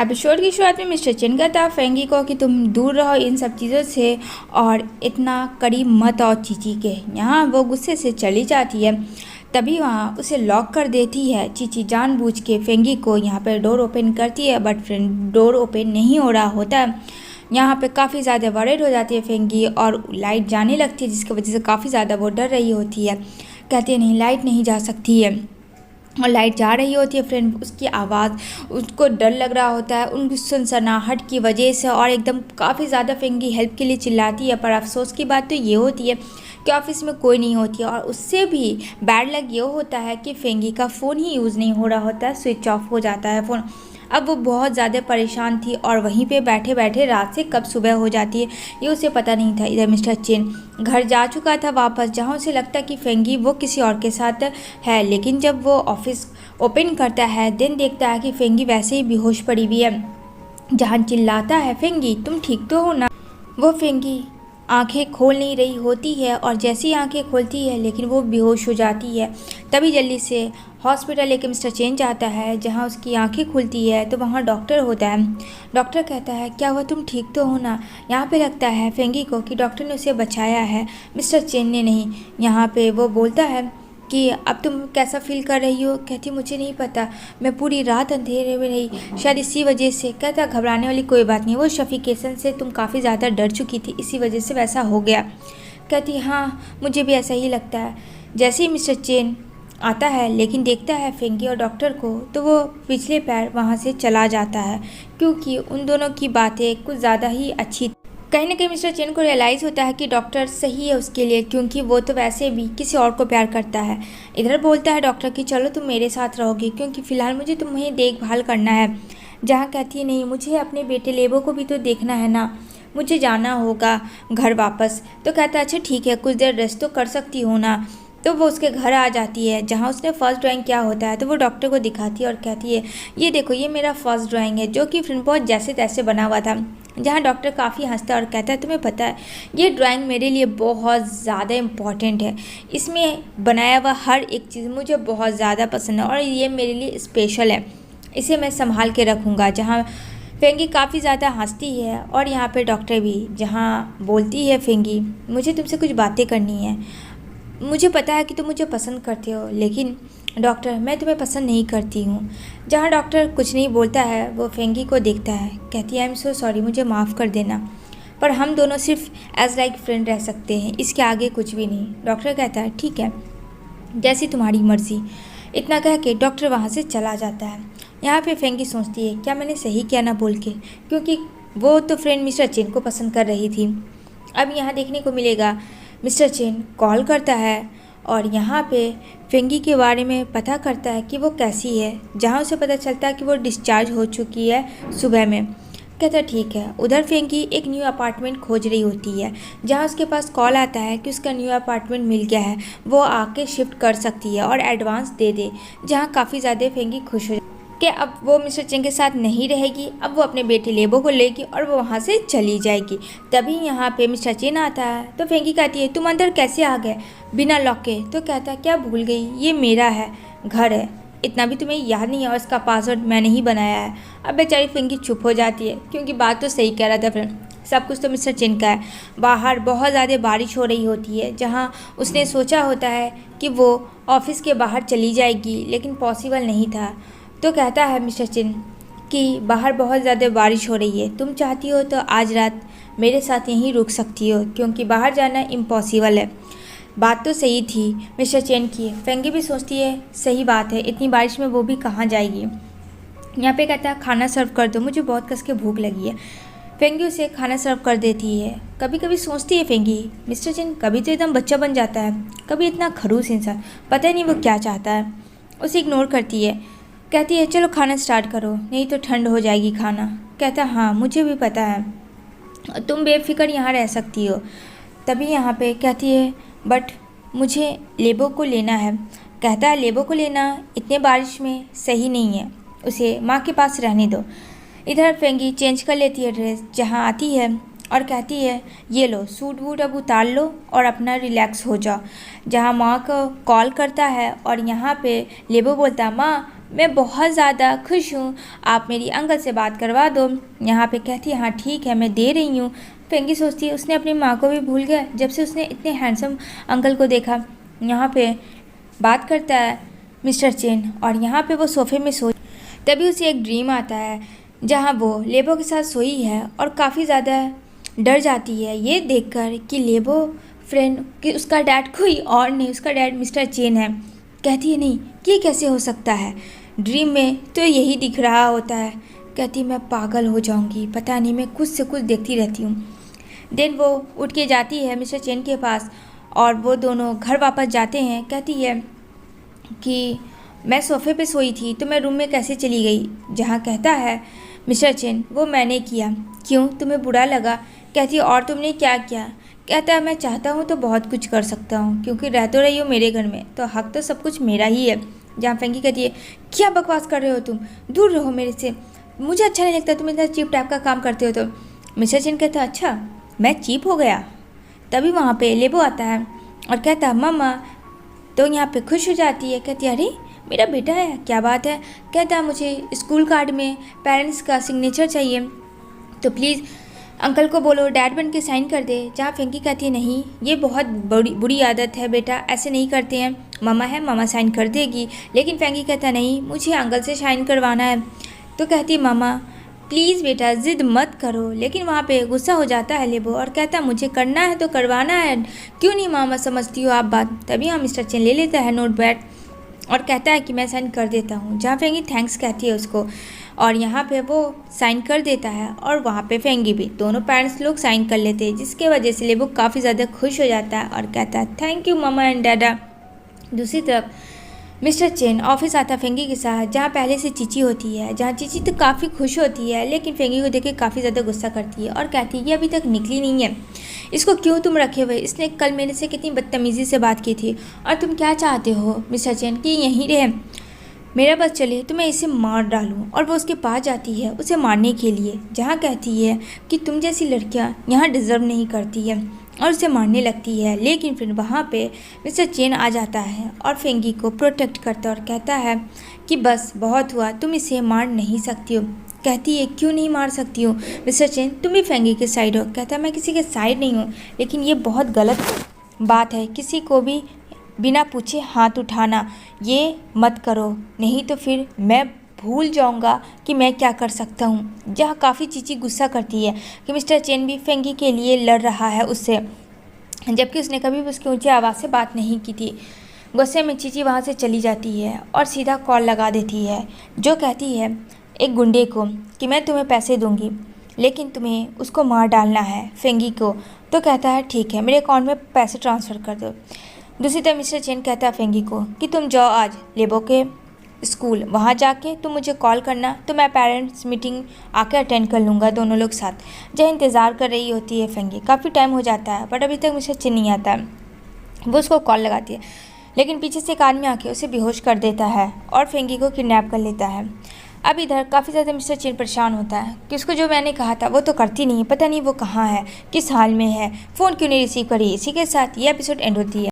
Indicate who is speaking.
Speaker 1: Episode की शुरुआत में मिस्टर चिन कहता है फेंगी को कि तुम दूर रहो इन सब चीज़ों से और इतना करीब मत आओ चीची के। यहाँ वो गुस्से से चली जाती है, तभी वहाँ उसे लॉक कर देती है। चीची जानबूझ के फेंगी को यहाँ पर डोर ओपन करती है, बट डोर ओपन नहीं हो रहा होता है। यहाँ पे काफ़ी ज़्यादा वरीड हो जाती है फेंगी और लाइट जाने लगती है, जिसकी वजह से काफ़ी ज़्यादा वो डर रही होती है। कहती है नहीं, लाइट नहीं जा सकती है। और लाइट जा रही होती है फ्रेंड, उसकी आवाज़ उसको डर लग रहा होता है उनकी सनसनाहट की वजह से, और एकदम काफ़ी ज़्यादा फेंगी हेल्प के लिए चिल्लाती है। पर अफसोस की बात तो ये होती है कि ऑफिस में कोई नहीं होती है, और उससे भी बैड लग ये होता है कि फेंगी का फ़ोन ही यूज़ नहीं हो रहा होता है, स्विच ऑफ हो जाता है फ़ोन। अब वो बहुत ज़्यादा परेशान थी और वहीं पे बैठे बैठे रात से कब सुबह हो जाती है ये उसे पता नहीं था। इधर मिस्टर चिन घर जा चुका था वापस, जहाँ उसे लगता कि फेंगी वो किसी और के साथ है, लेकिन जब वो ऑफिस ओपन करता है देन देखता है कि फेंगी वैसे ही बेहोश पड़ी हुई है। जहाँ चिल्लाता है फेंगी तुम ठीक तो हो ना। वो फेंगी आंखें खोल नहीं रही होती है, और जैसी ही आंखें खोलती है लेकिन वो बेहोश हो जाती है। तभी जल्दी से हॉस्पिटल लेके मिस्टर चेन जाता है, जहाँ उसकी आंखें खुलती है तो वहाँ डॉक्टर होता है। डॉक्टर कहता है क्या हुआ, तुम ठीक तो हो ना। यहाँ पे लगता है फेंगी को कि डॉक्टर ने उसे बचाया है, मिस्टर चेन ने नहीं। यहाँ पे वो बोलता है कि अब तुम कैसा फील कर रही हो। कहती मुझे नहीं पता, मैं पूरी रात अंधेरे में रही, शायद इसी वजह से। कहता घबराने वाली कोई बात नहीं, वो सफिकेशन से तुम काफ़ी ज़्यादा डर चुकी थी, इसी वजह से वैसा हो गया। कहती हाँ मुझे भी ऐसा ही लगता है। जैसे ही मिस्टर चेन आता है लेकिन देखता है फेंगी और डॉक्टर को, तो वो पिछले पैर वहाँ से चला जाता है, क्योंकि उन दोनों की बातें कुछ ज़्यादा ही अच्छी। कहीं ना कहीं मिस्टर चेन को रियलाइज़ होता है कि डॉक्टर सही है उसके लिए, क्योंकि वो तो वैसे भी किसी और को प्यार करता है। इधर बोलता है डॉक्टर कि चलो तुम मेरे साथ रहोगी, क्योंकि फ़िलहाल मुझे तुम्हें देखभाल करना है। जहाँ कहती है नहीं, मुझे अपने बेटे लेबो को भी तो देखना है ना, मुझे जाना होगा घर वापस। तो कहता है अच्छा ठीक है, कुछ देर रेस्ट तो कर सकती हो ना। तो वो उसके घर आ जाती है, जहाँ उसने फ़र्स्ट ड्राइंग किया होता है, तो वो डॉक्टर को दिखाती है और कहती है ये देखो ये मेरा फर्स्ट ड्राइंग है, जो कि फ्रेंड बहुत जैसे तैसे बना हुआ था। जहाँ डॉक्टर काफ़ी हंसता है और कहता है तुम्हें पता है ये ड्राइंग मेरे लिए बहुत ज़्यादा इम्पॉर्टेंट है, इसमें बनाया हुआ हर एक चीज़ मुझे बहुत ज़्यादा पसंद है और ये मेरे लिए स्पेशल है, इसे मैं संभाल के रखूँगा। जहाँ फेंगी काफ़ी ज़्यादा हंसती है, और यहाँ पे डॉक्टर भी, जहाँ बोलती है फेंगी मुझे तुमसे कुछ बातें करनी है। मुझे पता है कि तुम मुझे पसंद करते हो, लेकिन डॉक्टर मैं तुम्हें पसंद नहीं करती हूँ। जहाँ डॉक्टर कुछ नहीं बोलता है वो फेंगी को देखता है, कहती है आई एम सो सॉरी, मुझे माफ़ कर देना, पर हम दोनों सिर्फ एज लाइक फ्रेंड रह सकते हैं, इसके आगे कुछ भी नहीं। डॉक्टर कहता है ठीक है जैसी तुम्हारी मर्ज़ी। इतना कह के डॉक्टर वहाँ से चला जाता है। यहाँ पे फेंगी सोचती है क्या मैंने सही किया ना बोल के, क्योंकि वो तो फ्रेंड मिस्टर चेन को पसंद कर रही थी। अब यहाँ देखने को मिलेगा मिस्टर चेन कॉल करता है और यहाँ पे फेंगी के बारे में पता करता है कि वो कैसी है, जहाँ उसे पता चलता है कि वो डिस्चार्ज हो चुकी है सुबह में। कहता है ठीक है। उधर फेंगी एक न्यू अपार्टमेंट खोज रही होती है, जहाँ उसके पास कॉल आता है कि उसका न्यू अपार्टमेंट मिल गया है, वो आके शिफ्ट कर सकती है और एडवांस दे दे। जहाँ काफ़ी ज़्यादा फेंगी खुश हो कि अब वो मिस्टर चेन के साथ नहीं रहेगी, अब वो अपने बेटे लेबो को लेगी और वो वहाँ से चली जाएगी। तभी यहाँ पे मिस्टर चेन आता है तो फेंगी कहती है तुम अंदर कैसे आ गए बिना लॉक के। तो कहता क्या भूल गई, ये मेरा है घर है, इतना भी तुम्हें याद नहीं है, और इसका पासवर्ड मैंने ही बनाया है। अब बेचारी फेंगी चुप हो जाती है, क्योंकि बात तो सही कह रहा था फ्रेंड, सब कुछ तो मिस्टर चेन का है। बाहर बहुत ज़्यादा बारिश हो रही होती है, जहाँ उसने सोचा होता है कि वो ऑफिस के बाहर चली जाएगी, लेकिन पॉसिबल नहीं था। तो कहता है मिस्टर चेन कि बाहर बहुत ज़्यादा बारिश हो रही है, तुम चाहती हो तो आज रात मेरे साथ यहीं रुक सकती हो, क्योंकि बाहर जाना इम्पॉसिबल है। बात तो सही थी मिस्टर चेन की। फेंगी भी सोचती है सही बात है, इतनी बारिश में वो भी कहाँ जाएगी। यहाँ पे कहता है खाना सर्व कर दो, मुझे बहुत कस के भूख लगी है। फेंगी उसे खाना सर्व कर देती है। कभी कभी सोचती है फेंगी मिस्टर चेन कभी तो एकदम बच्चा बन जाता है, कभी इतना खड़ूस इंसान, पता नहीं वो क्या चाहता है। उसे इग्नोर करती है, कहती है चलो खाना स्टार्ट करो नहीं तो ठंड हो जाएगी खाना। कहता हाँ मुझे भी पता है, तुम बेफिक्र यहाँ रह सकती हो। तभी यहाँ पे कहती है बट मुझे लेबो को लेना है। कहता है लेबो को लेना इतने बारिश में सही नहीं है, उसे माँ के पास रहने दो। इधर फेंगी चेंज कर लेती है ड्रेस, जहाँ आती है और कहती है ये लो सूट वूट अब उतार लो और अपना रिलैक्स हो जाओ। जहाँ माँ को कॉल करता है और यहाँ पे लेबो बोलता है माँ मैं बहुत ज़्यादा खुश हूँ, आप मेरी अंकल से बात करवा दो। यहाँ पे कहती है हाँ ठीक है मैं दे रही हूँ। फेंगी सोचती है उसने अपनी माँ को भी भूल गया जब से उसने इतने हैंडसम अंकल को देखा। यहाँ पे बात करता है मिस्टर चेन और यहाँ पे वो सोफे में सो तभी उसे एक ड्रीम आता है जहाँ वो लेबो के साथ सोई है और काफ़ी ज़्यादा डर जाती है ये देखकर कि लेबो फ्रेंड कि उसका डैड कोई और नहीं, उसका डैड मिस्टर चेन है। कहती है नहीं ये कैसे हो सकता है, ड्रीम में तो यही दिख रहा होता है। कहती मैं पागल हो जाऊंगी, पता नहीं मैं कुछ से कुछ देखती रहती हूँ। देन वो उठ के जाती है मिस्टर चेन के पास और वो दोनों घर वापस जाते हैं। कहती है कि मैं सोफ़े पे सोई थी तो मैं रूम में कैसे चली गई, जहाँ कहता है मिस्टर चेन वो मैंने किया। क्यों, तुम्हें बुरा लगा? कहती है और तुमने क्या किया? कहता है मैं चाहता हूँ तो बहुत कुछ कर सकता हूँ क्योंकि रह तो रही हो मेरे घर में तो हक तो सब कुछ मेरा ही है। जहाँ फेंगी कहती है क्या बकवास कर रहे हो तुम, दूर रहो मेरे से, मुझे अच्छा नहीं लगता तुम इतना चीप टाइप का काम करते हो। तो मिस्टर चेन कहता है अच्छा मैं चीप हो गया। तभी वहाँ पे लेबो आता है और कहता है मम्मा। तो यहाँ पे खुश हो जाती है, कहती है अरे मेरा बेटा है, क्या बात है? कहता है मुझे स्कूल कार्ड में पेरेंट्स का सिग्नेचर चाहिए तो प्लीज़ अंकल को बोलो डैड बन के साइन कर दे। जहाँ फेंकी कहती है नहीं ये बहुत बुरी आदत है बेटा, ऐसे नहीं करते हैं, मम्मा है मम्मा साइन कर देगी। लेकिन फेंकी कहता है नहीं मुझे अंकल से साइन करवाना है। तो कहती है मम्मा प्लीज़ बेटा ज़िद मत करो। लेकिन वहाँ पे गुस्सा हो जाता है लेबो और कहता है मुझे करना है तो करवाना है, क्यों नहीं मामा समझती हो आप बात। तभी हम मिस्टर चेन ले लेता है नोट पैड और कहता है कि मैं साइन कर देता हूँ। जहाँ फेंगी थैंक्स कहती है उसको और यहाँ पे वो साइन कर देता है और वहाँ पे फेंगी भी, दोनों पेरेंट्स लोग साइन कर लेते हैं जिसके वजह से लेबो काफ़ी ज़्यादा खुश हो जाता है और कहता है थैंक यू मम्मा एंड डैडा। दूसरी तरफ मिस्टर चेन ऑफिस आता फेंगी के साथ जहाँ पहले से चीची होती है। जहाँ चीची तो काफ़ी खुश होती है लेकिन फेंगी को देख के काफ़ी ज़्यादा गुस्सा करती है और कहती है ये अभी तक निकली नहीं है, इसको क्यों तुम रखे हुए, इसने कल मेरे से कितनी बदतमीज़ी से बात की थी और तुम क्या चाहते हो मिस्टर चेन कि यहीं रहे, मेरा बस चले तो मैं इसे मार डालूं। और वो उसके पास जाती है उसे मारने के लिए, जहाँ कहती है कि तुम जैसी लड़कियाँ यहाँ डिज़र्व नहीं करती है और उसे मारने लगती है। लेकिन फिर वहाँ पे मिस्टर चेन आ जाता है और फेंगी को प्रोटेक्ट करता और कहता है कि बस बहुत हुआ, तुम इसे मार नहीं सकती हो। कहती है क्यों नहीं मार सकती हूँ मिस्टर चेन, तुम भी फेंगी के साइड हो। कहता है मैं किसी के साइड नहीं हूँ, लेकिन ये बहुत गलत बात है, किसी को भी बिना पूछे हाथ उठाना ये मत करो, नहीं तो फिर मैं भूल जाऊंगा कि मैं क्या कर सकता हूँ। जहाँ काफ़ी चीची गुस्सा करती है कि मिस्टर चेन भी फेंगी के लिए लड़ रहा है उससे, जबकि उसने कभी भी उसकी ऊंची आवाज़ से बात नहीं की थी। गुस्से में चीची वहाँ से चली जाती है और सीधा कॉल लगा देती है जो कहती है एक गुंडे को कि मैं तुम्हें पैसे दूंगी लेकिन तुम्हें उसको मार डालना है फेंगी को। तो कहता है ठीक है मेरे अकाउंट में पैसे ट्रांसफ़र कर दो। दूसरी तरफ मिस्टर चेन कहता है फेंगी को कि तुम जाओ आज लेबो के स्कूल, वहाँ जाके तुम मुझे कॉल करना तो मैं पेरेंट्स मीटिंग आके अटेंड कर लूँगा दोनों लोग साथ। जहाँ इंतज़ार कर रही होती है फेंगी, काफ़ी टाइम हो जाता है बट अभी तक मिस्टर चेन नहीं आता है। वो उसको कॉल लगाती है लेकिन पीछे से एक आदमी आके उसे बेहोश कर देता है और फेंगी को किडनैप कर लेता है। अब इधर काफ़ी ज़्यादा मिस्टर चेन परेशान होता है कि उसको जो मैंने कहा था वो तो करती नहीं है, पता नहीं वो कहाँ है, किस हाल में है, फ़ोन क्यों नहीं रिसीव करी। इसी के साथ ये एपिसोड एंड होती है।